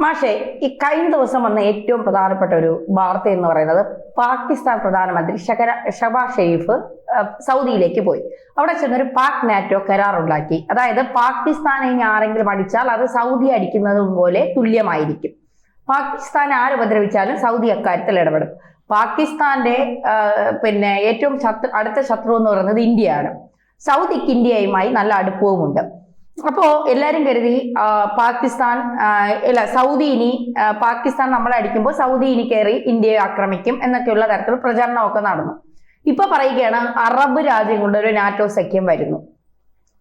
മാഷേ, ഈ കഴിഞ്ഞ ദിവസം വന്ന ഏറ്റവും പ്രധാനപ്പെട്ട ഒരു വാർത്ത എന്ന് പറയുന്നത് പാകിസ്ഥാൻ പ്രധാനമന്ത്രി ഷഹബാസ് ഷെരീഫ് സൗദിയിലേക്ക് പോയി. അവിടെ ചെന്നൊരു പാക് നാറ്റോ കരാറുണ്ടാക്കി. അതായത് പാകിസ്ഥാനെ ഇനി ആരെങ്കിലും അടിച്ചാൽ അത് സൗദി അടിക്കുന്നത് പോലെ തുല്യമായിരിക്കും. പാകിസ്ഥാൻ ആര് ഉപദ്രവിച്ചാലും സൗദി അക്കാര്യത്തിൽ ഇടപെടും. പാകിസ്ഥാന്റെ ഏറ്റവും അടുത്ത ശത്രു എന്ന് പറയുന്നത് ഇന്ത്യയാണ്. സൗദിക്ക് ഇന്ത്യയുമായി നല്ല അടുപ്പവുമുണ്ട്. അപ്പോ എല്ലാരും കരുതി സൗദി ഇനി പാകിസ്ഥാൻ നമ്മളെ അടിക്കുമ്പോൾ സൗദി ഇനി കയറി ഇന്ത്യയെ ആക്രമിക്കും എന്നൊക്കെയുള്ള തരത്തിൽ പ്രചരണമൊക്കെ നടന്നു. ഇപ്പൊ പറയുകയാണ് അറബ് രാജ്യങ്ങളുടെ ഒരു നാറ്റോ സഖ്യം വരുന്നു.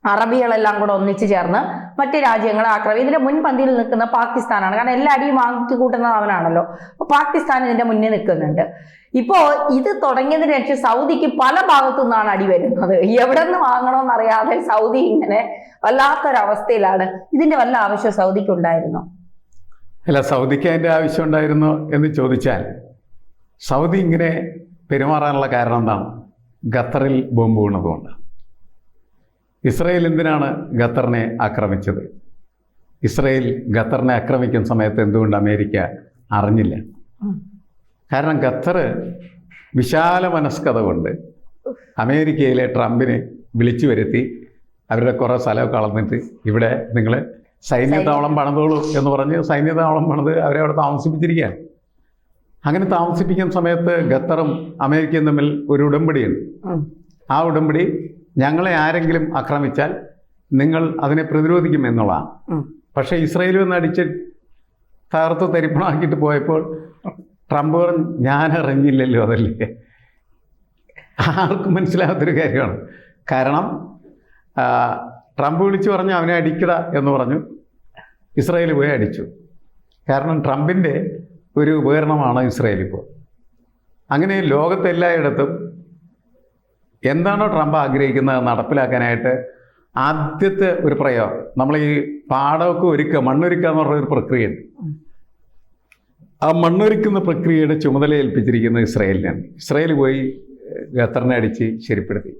അറബികളെല്ലാം കൂടെ ഒന്നിച്ചു ചേർന്ന് മറ്റു രാജ്യങ്ങളെ ആക്രമിക്കും. ഇതിന്റെ മുൻപന്തിയിൽ നിൽക്കുന്ന പാകിസ്ഥാനാണ്. കാരണം എല്ലാ അടിയും വാങ്ങി കൂട്ടുന്നത് അവനാണല്ലോ. അപ്പൊ പാകിസ്ഥാൻ ഇതിന്റെ മുന്നിൽ നിൽക്കുന്നുണ്ട്. ഇപ്പോ ഇത് തുടങ്ങിയതിന് ശേഷം സൗദിക്ക് പല ഭാഗത്തു നിന്നാണ് അടി വരുന്നത്. എവിടെ നിന്ന് വാങ്ങണമെന്നറിയാതെ സൗദി ഇങ്ങനെ വല്ലാത്തൊരവസ്ഥയിലാണ്. ഇതിന്റെ വല്ല ആവശ്യം സൗദിക്ക് ഉണ്ടായിരുന്നോ? അല്ല, സൗദിക്ക് അതിൻ്റെ ആവശ്യം ഉണ്ടായിരുന്നോ എന്ന് ചോദിച്ചാൽ സൗദി ഇങ്ങനെ പെരുമാറാനുള്ള കാരണം എന്താണ്? ഖത്തറിൽ ബോംബ് വീണതുകൊണ്ട്. ഇസ്രയേൽ എന്തിനാണ് ഖത്തറിനെ ആക്രമിച്ചത്? ഇസ്രയേൽ ഖത്തറിനെ ആക്രമിക്കുന്ന സമയത്ത് എന്തുകൊണ്ട് അമേരിക്ക അറിഞ്ഞില്ല? കാരണം ഖത്തർ വിശാല മനസ്കത കൊണ്ട് അമേരിക്കയിലെ ട്രംപിനെ വിളിച്ചു വരുത്തി അവരുടെ കുറേ സ്ഥലമൊക്കെ കളഞ്ഞിട്ട് ഇവിടെ നിങ്ങൾ സൈന്യത്താവളം പണിതോളൂ എന്ന് പറഞ്ഞ് സൈന്യത്താവളം പണിത് അവരെ അവിടെ താമസിപ്പിച്ചിരിക്കുകയാണ്. അങ്ങനെ താമസിപ്പിക്കുന്ന സമയത്ത് ഖത്തറും അമേരിക്കയും തമ്മിൽ ഒരു ഉടമ്പടിയുണ്ട്. ആ ഉടമ്പടി ഞങ്ങളെ ആരെങ്കിലും ആക്രമിച്ചാൽ നിങ്ങൾ അതിനെ പ്രതിരോധിക്കും എന്നുള്ളതാണ്. പക്ഷേ ഇസ്രയേലിൽ ഒന്ന് അടിച്ച് തകർത്ത് തരിപ്പണമാക്കിയിട്ട് പോയപ്പോൾ ട്രംപ് പറഞ്ഞു, ഞാൻ അറിഞ്ഞില്ലല്ലോ. അതല്ലേ ആർക്കും മനസ്സിലാകാത്തൊരു കാര്യമാണ്. കാരണം ട്രംപ് വിളിച്ചു പറഞ്ഞു അവനെ അടിക്കട എന്ന് പറഞ്ഞു. ഇസ്രയേൽ പോയി അടിച്ചു. കാരണം ട്രംപിൻ്റെ ഒരു ഉപകരണമാണ് ഇസ്രയേൽ ഇപ്പോൾ. അങ്ങനെ ലോകത്തെല്ലായിടത്തും എന്താണോ ട്രംപ് ആഗ്രഹിക്കുന്നത് നടപ്പിലാക്കാനായിട്ട് ആദ്യത്തെ ഒരു പ്രയോഗം നമ്മൾ ഈ പാടമൊക്കെ ഒരുക്കുക, മണ്ണൊരുക്കുക എന്ന് പറഞ്ഞൊരു പ്രക്രിയയുണ്ട്. ആ മണ്ണൊരുക്കുന്ന പ്രക്രിയയുടെ ചുമതല ഏൽപ്പിച്ചിരിക്കുന്നത് ഇസ്രയേലിനാണ്. ഇസ്രയേൽ പോയി ഖത്തറിനെ അടിച്ച് ശരിപ്പെടുത്തി.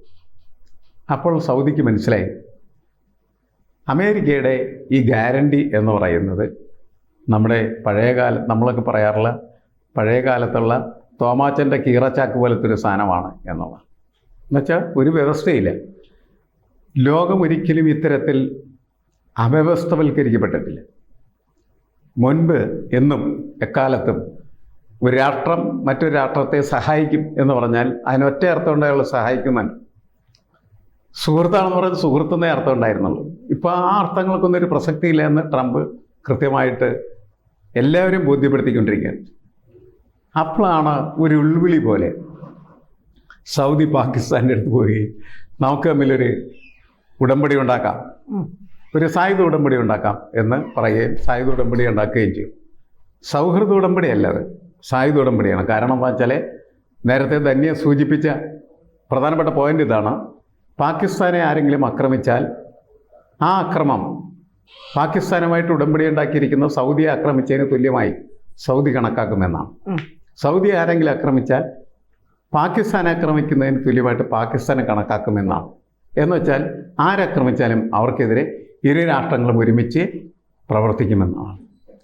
അപ്പോൾ സൗദിക്ക് മനസ്സിലായി അമേരിക്കയുടെ ഈ ഗ്യാരണ്ടി എന്ന് പറയുന്നത് നമ്മുടെ നമ്മളൊക്കെ പറയാറുള്ള പഴയ കാലത്തുള്ള തോമാച്ചൻ്റെ കീറച്ചാക്ക് പോലത്തെ ഒരു സാധനമാണ് എന്നുള്ളത്. എന്നുവെച്ചാൽ ഒരു വ്യവസ്ഥയില്ല. ലോകം ഒരിക്കലും ഇത്തരത്തിൽ അവ്യവസ്ഥവൽക്കരിക്കപ്പെട്ടിട്ടില്ല. മുൻപ് എന്നും എക്കാലത്തും ഒരു രാഷ്ട്രം മറ്റൊരു രാഷ്ട്രത്തെ സഹായിക്കും എന്ന് പറഞ്ഞാൽ അതിനൊറ്റ അർത്ഥം ഉണ്ടായുള്ള സഹായിക്കുമെന്ന്. സുഹൃത്താണെന്ന് പറഞ്ഞാൽ സുഹൃത്തെന്നേ അർത്ഥം ഉണ്ടായിരുന്നുള്ളൂ. ഇപ്പോൾ ആ അർത്ഥങ്ങൾക്കൊന്നും ഒരു പ്രസക്തിയില്ല എന്ന് ട്രംപ് കൃത്യമായിട്ട് എല്ലാവരും ബോധ്യപ്പെടുത്തിക്കൊണ്ടിരിക്കുകയാണ്. അപ്പോഴാണ് ഒരു ഉൾവിളി പോലെ സൗദി പാകിസ്ഥാൻ്റെ അടുത്ത് പോയി നമുക്ക് തമ്മിലൊരു ഉടമ്പടി ഉണ്ടാക്കാം, ഒരു സായുധ ഉടമ്പടി ഉണ്ടാക്കാം എന്ന് പറയുകയും സായുധ ഉടമ്പടി ഉണ്ടാക്കുകയും ചെയ്യും. സൗഹൃദ ഉടമ്പടിയല്ല, അത് സായുധ ഉടമ്പടിയാണ്. കാരണം എന്താ വെച്ചാൽ നേരത്തെ ധന്യ സൂചിപ്പിച്ച പ്രധാനപ്പെട്ട പോയിന്റ് ഇതാണ്: പാകിസ്ഥാനെ ആരെങ്കിലും ആക്രമിച്ചാൽ ആ ആക്രമം പാകിസ്ഥാനുമായിട്ട് ഉടമ്പടി ഉണ്ടാക്കിയിരിക്കുന്ന സൗദിയെ ആക്രമിച്ചതിന് തുല്യമായി സൗദി കണക്കാക്കുമെന്നാണ്. സൗദി ആരെങ്കിലും ആക്രമിച്ചാൽ പാകിസ്ഥാനെ ആക്രമിക്കുന്നതിന് തുല്യമായിട്ട് പാകിസ്ഥാനെ കണക്കാക്കുമെന്നാണ്. എന്ന് വെച്ചാൽ ആരാക്രമിച്ചാലും അവർക്കെതിരെ ഇരു രാഷ്ട്രങ്ങളും ഒരുമിച്ച് പ്രവർത്തിക്കുമെന്നാണ്.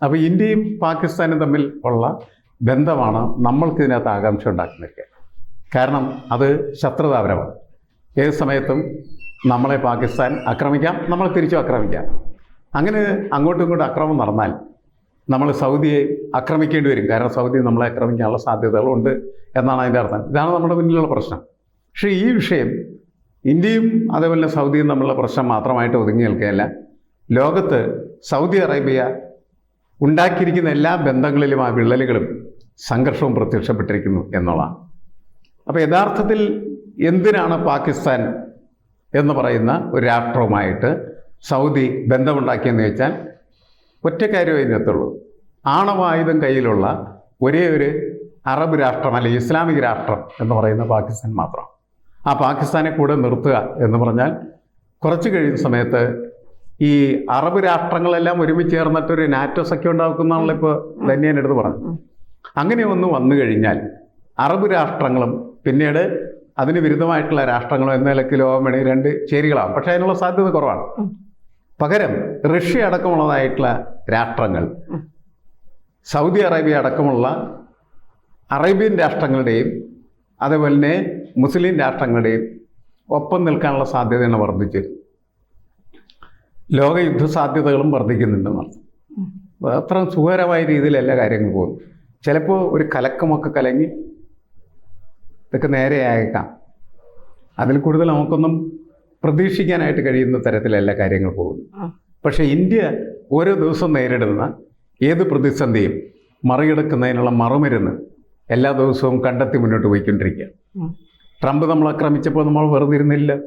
അപ്പോൾ ഇന്ത്യയും പാകിസ്ഥാനും തമ്മിൽ ഉള്ള ബന്ധമാണ് നമ്മൾക്കിതിനകത്ത് ആകാംക്ഷ ഉണ്ടാക്കുന്നത്. കാരണം അത് ശത്രുതാപരമാണ്. ഏത് സമയത്തും നമ്മളെ പാകിസ്ഥാൻ ആക്രമിക്കാം, നമ്മളെ തിരിച്ചും ആക്രമിക്കാം. അങ്ങനെ അങ്ങോട്ടും ഇങ്ങോട്ടും ആക്രമണം നടന്നാൽ നമ്മൾ സൗദിയെ ആക്രമിക്കേണ്ടി വരും. കാരണം സൗദി നമ്മളെ ആക്രമിക്കാനുള്ള സാധ്യതകളുണ്ട് എന്നാണ് അതിൻ്റെ അർത്ഥം. ഇതാണ് നമ്മുടെ മുന്നിലുള്ള പ്രശ്നം. പക്ഷേ ഈ വിഷയം ഇന്ത്യയും അതേപോലെ സൗദിയും തമ്മിലുള്ള പ്രശ്നം മാത്രമായിട്ട് ഒതുങ്ങി നിൽക്കുകയല്ല. ലോകത്ത് സൗദി അറേബ്യ ഉണ്ടാക്കിയിരിക്കുന്ന എല്ലാ ബന്ധങ്ങളിലും ആ വിള്ളലുകളും സംഘർഷവും പ്രത്യക്ഷപ്പെട്ടിരിക്കുന്നു എന്നുള്ളതാണ്. അപ്പോൾ യഥാർത്ഥത്തിൽ എന്തിനാണ് പാകിസ്ഥാൻ എന്ന് പറയുന്ന ഒരു രാഷ്ട്രവുമായിട്ട് സൗദി ബന്ധമുണ്ടാക്കിയെന്ന് ചോദിച്ചാൽ ഒറ്റ കാര്യമേ ഇതിനകത്തുള്ളൂ: ആണവായുധം കയ്യിലുള്ള ഒരേ ഒരു അറബ് രാഷ്ട്രം അല്ലെങ്കിൽ ഇസ്ലാമിക് രാഷ്ട്രം എന്ന് പറയുന്ന പാകിസ്ഥാൻ മാത്രം. ആ പാകിസ്ഥാനെ കൂടെ നിർത്തുക എന്ന് പറഞ്ഞാൽ കുറച്ച് കഴിയുന്ന സമയത്ത് ഈ അറബ് രാഷ്ട്രങ്ങളെല്ലാം ഒരുമിച്ച് ചേർന്നിട്ടൊരു നാറ്റോ സഖ്യം ഉണ്ടാക്കുന്നാണല്ലോ ഇപ്പോൾ ധന്യൻ എടുത്ത് പറഞ്ഞു. അങ്ങനെ ഒന്ന് വന്നു കഴിഞ്ഞാൽ അറബ് രാഷ്ട്രങ്ങളും പിന്നീട് അതിന് വിരുദ്ധമായിട്ടുള്ള രാഷ്ട്രങ്ങളും എന്ന നിലയ്ക്ക് ലോകം വേണമെങ്കിൽ രണ്ട് ചേരികളാവും. പക്ഷേ അതിനുള്ള സാധ്യത കുറവാണ്. പകരം റഷ്യ അടക്കമുള്ളതായിട്ടുള്ള രാഷ്ട്രങ്ങൾ സൗദി അറേബ്യ അടക്കമുള്ള അറേബ്യൻ രാഷ്ട്രങ്ങളുടെയും അതുപോലെ തന്നെ മുസ്ലിം രാഷ്ട്രങ്ങളുടെയും ഒപ്പം നിൽക്കാനുള്ള സാധ്യതയാണ് വർദ്ധിച്ചത്. ലോക യുദ്ധ സാധ്യതകളും വർദ്ധിക്കുന്നുണ്ടെന്നാണ്. അത്ര സുഖകരമായ രീതിയിൽ എല്ലാ കാര്യങ്ങളും പോകുന്നു. ചിലപ്പോൾ ഒരു കലക്കമൊക്കെ കലങ്ങി ഇതൊക്കെ നേരെ ആയേക്കാം. അതിൽ കൂടുതൽ നമുക്കൊന്നും പ്രതീക്ഷിക്കാനായിട്ട് കഴിയുന്ന തരത്തിലല്ല കാര്യങ്ങൾ പോകുന്നു. പക്ഷേ ഇന്ത്യ ഓരോ ദിവസം നേരിടുന്ന ഏത് പ്രതിസന്ധിയും മറികടക്കുന്നതിനുള്ള മറുമരുന്ന് എല്ലാ ദിവസവും കണ്ടെത്തി മുന്നോട്ട് പോയിക്കൊണ്ടിരിക്കുക. ട്രംപ് നമ്മളെ ആക്രമിച്ചപ്പോൾ നമ്മൾ വെറുതെ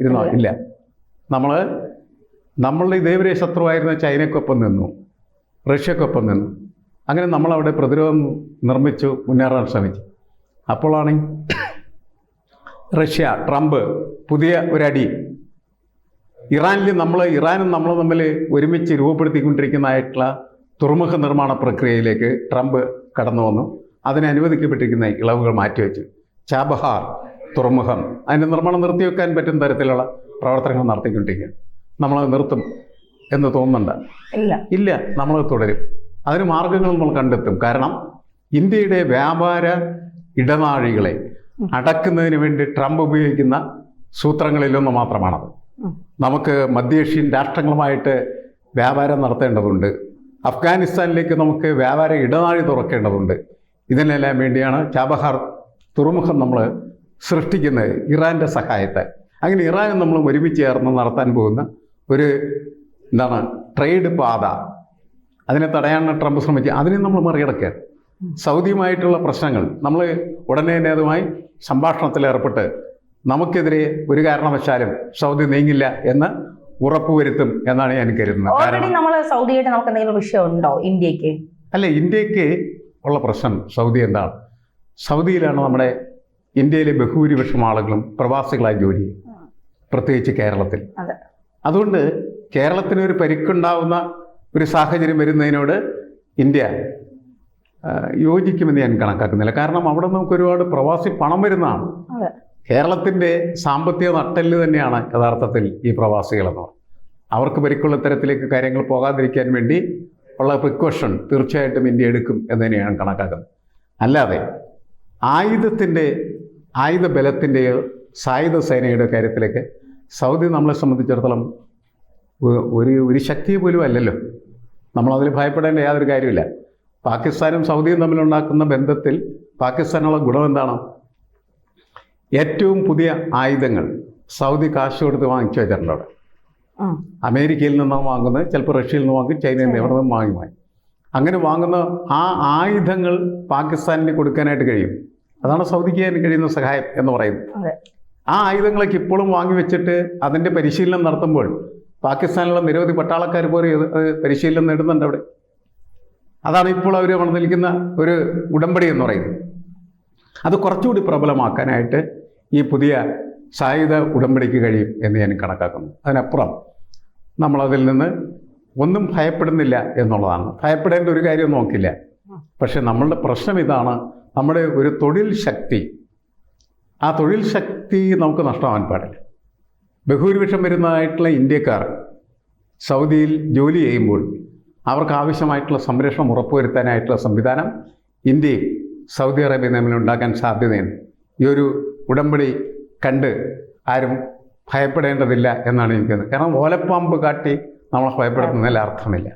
ഇരുന്നോ? ഇല്ല. നമ്മളുടെ ഇതേവരെ ശത്രുവായിരുന്ന ചൈനയ്ക്കൊപ്പം നിന്നു, റഷ്യക്കൊപ്പം നിന്നു. അങ്ങനെ നമ്മളവിടെ പ്രതിരോധം നിർമ്മിച്ചു മുന്നേറാൻ ശ്രമിച്ചു. അപ്പോഴാണ് റഷ്യ, ട്രംപ് പുതിയ ഒരടി ഇറാനും നമ്മൾ തമ്മിൽ ഒരുമിച്ച് രൂപപ്പെടുത്തിക്കൊണ്ടിരിക്കുന്നതായിട്ടുള്ള തുറമുഖ നിർമ്മാണ പ്രക്രിയയിലേക്ക് ട്രംപ് കടന്നു വന്നു. അതിന് അനുവദിക്കപ്പെട്ടിരിക്കുന്ന ഇളവുകൾ മാറ്റിവെച്ചു. ചാബഹാർ തുറമുഖം അതിൻ്റെ നിർമ്മാണം നിർത്തിവെക്കാൻ പറ്റുന്ന തരത്തിലുള്ള പ്രവർത്തനങ്ങൾ നടത്തിക്കൊണ്ടിരിക്കുക. നമ്മളത് നിർത്തും എന്ന് തോന്നുന്നുണ്ട്? ഇല്ല, നമ്മളത് തുടരും. അതിന് മാർഗങ്ങൾ നമ്മൾ കണ്ടെത്തും. കാരണം ഇന്ത്യയുടെ വ്യാപാര ഇടനാഴികളെ അടക്കുന്നതിന് വേണ്ടി ട്രംപ് ഉപയോഗിക്കുന്ന സൂത്രങ്ങളിലൊന്ന് മാത്രമാണത്. നമുക്ക് മധ്യേഷ്യൻ രാഷ്ട്രങ്ങളുമായിട്ട് വ്യാപാരം നടത്തേണ്ടതുണ്ട്. അഫ്ഗാനിസ്ഥാനിലേക്ക് നമുക്ക് വ്യാപാര ഇടനാഴി തുറക്കേണ്ടതുണ്ട്. ഇതിനെല്ലാം വേണ്ടിയാണ് ചാബഹാർ തുറമുഖം നമ്മൾ സൃഷ്ടിക്കുന്നത്, ഇറാൻ്റെ സഹായത്താൽ. അങ്ങനെ ഇറാനും നമ്മൾ ഒരുമിച്ച് ചേർന്ന് നടത്താൻ പോകുന്ന ഒരു ട്രേഡ് പാത, അതിനെ തടയാനാണ് ട്രംപ് ശ്രമിച്ചത്. അതിനെ നമ്മൾ മറികടക്കുക. സൗദിയുമായിട്ടുള്ള പ്രശ്നങ്ങൾ നമ്മൾ ഉടനെ തന്നെ അതുമായി സംഭാഷണത്തിലേർപ്പെട്ട് നമുക്കെതിരെ ഒരു കാരണവശാലും സൗദി നീങ്ങില്ല എന്ന് ഉറപ്പുവരുത്തും എന്നാണ് ഞാൻ കരുതുന്നത്. ഓൾറെഡി നമ്മൾ സൗദിയായിട്ട് നമുക്ക് എന്തെങ്കിലും വിഷയം ഉണ്ടോ ഇന്ത്യക്ക്? അല്ല, ഇന്ത്യക്ക് ഉള്ള പ്രശ്നം സൗദി എന്താണ്? സൗദിയിലാണ് നമ്മുടെ ഇന്ത്യയിലെ ബഹുഭൂരിപക്ഷം ആളുകളും പ്രവാസികളായി ജോലി ചെയ്യും, പ്രത്യേകിച്ച് കേരളത്തിൽ. അതുകൊണ്ട് കേരളത്തിന് ഒരു പരിക്കുണ്ടാവുന്ന ഒരു സാഹചര്യം വരുന്നതിനോട് ഇന്ത്യ യോജിക്കുമെന്ന് ഞാൻ കണക്കാക്കുന്നില്ല. കാരണം അവിടെ നമുക്ക് ഒരുപാട് പ്രവാസി പണം വരുന്നതാണ്. കേരളത്തിൻ്റെ സാമ്പത്തിക നട്ടെല്ല് തന്നെയാണ് യഥാർത്ഥത്തിൽ ഈ പ്രവാസികളെന്ന് പറയുന്നത്. അവർക്ക് പരിക്കുള്ള തരത്തിലേക്ക് കാര്യങ്ങൾ പോകാതിരിക്കാൻ വേണ്ടി ഉള്ള പ്രിക്കോഷൻ തീർച്ചയായിട്ടും ഇന്ത്യ എടുക്കും എന്ന് തന്നെയാണ് കണക്കാക്കുന്നത്. അല്ലാതെ ആയുധ ബലത്തിൻ്റെയോ സായുധ സേനയുടെ കാര്യത്തിലേക്ക് സൗദി നമ്മളെ സംബന്ധിച്ചിടത്തോളം ഒരു ശക്തിയെ പോലും അല്ലല്ലോ. നമ്മളതിൽ ഭയപ്പെടേണ്ട യാതൊരു കാര്യമില്ല. പാകിസ്ഥാനും സൗദിയും തമ്മിലുണ്ടാക്കുന്ന ബന്ധത്തിൽ പാകിസ്ഥാനുള്ള ഗുണം എന്താണ്? ഏറ്റവും പുതിയ ആയുധങ്ങൾ സൗദി കാശ് കൊടുത്ത് വാങ്ങിച്ചു വെച്ചിട്ടുണ്ട് അവിടെ. അമേരിക്കയിൽ നിന്നാണ് വാങ്ങുന്നത്, ചിലപ്പോൾ റഷ്യയിൽ നിന്ന് വാങ്ങും, ചൈനയിൽ നിന്ന് എവിടെ നിന്നും വാങ്ങി. അങ്ങനെ വാങ്ങുന്ന ആ ആയുധങ്ങൾ പാകിസ്ഥാനിന് കൊടുക്കാനായിട്ട് കഴിയും. അതാണ് സൗദിക്ക് കഴിയുന്ന സഹായം എന്ന് പറയുന്നത്. ആ ആയുധങ്ങളൊക്കെ ഇപ്പോഴും വാങ്ങി വെച്ചിട്ട് അതിൻ്റെ പരിശീലനം നടത്തുമ്പോൾ പാകിസ്ഥാനിലുള്ള നിരവധി പട്ടാളക്കാർ പോലെ പരിശീലനം നേടുന്നുണ്ട് അവിടെ. അതാണ് ഇപ്പോൾ അവർ വന്നിരിക്കുന്ന ഒരു ഉടമ്പടി എന്ന് പറയുന്നത്. അത് കുറച്ചുകൂടി പ്രബലമാക്കാനായിട്ട് ഈ പുതിയ സായുധ ഉടമ്പടിക്ക് കഴിയും എന്ന് ഞാൻ കണക്കാക്കുന്നു. അതിനപ്പുറം നമ്മളതിൽ നിന്ന് ഒന്നും ഭയപ്പെടുന്നില്ല എന്നുള്ളതാണ്. ഭയപ്പെടേണ്ട ഒരു കാര്യം നോക്കില്ല. പക്ഷെ നമ്മളുടെ പ്രശ്നം ഇതാണ്, നമ്മുടെ ഒരു തൊഴിൽ ശക്തി, ആ തൊഴിൽ ശക്തി നമുക്ക് നഷ്ടമാകാൻ പാടില്ല. ബഹുഭൂരിപക്ഷം വരുന്നതായിട്ടുള്ള ഇന്ത്യക്കാർ സൗദിയിൽ ജോലി ചെയ്യുമ്പോൾ അവർക്ക് ആവശ്യമായിട്ടുള്ള സംരക്ഷണം ഉറപ്പുവരുത്താനായിട്ടുള്ള സംവിധാനം ഇന്ത്യയും സൗദി അറേബ്യയും തമ്മിൽ ഉണ്ടാക്കാൻ സാധ്യതയുണ്ട്. ഈ ഒരു ഉടമ്പടി കണ്ട് ആരും ഭയപ്പെടേണ്ടതില്ല എന്നാണ് എനിക്ക് തോന്നുന്നത്. കാരണം ഓലപ്പാമ്പ് കാട്ടി നമ്മളെ ഭയപ്പെടുത്തുന്നതിൽ അർത്ഥമില്ല.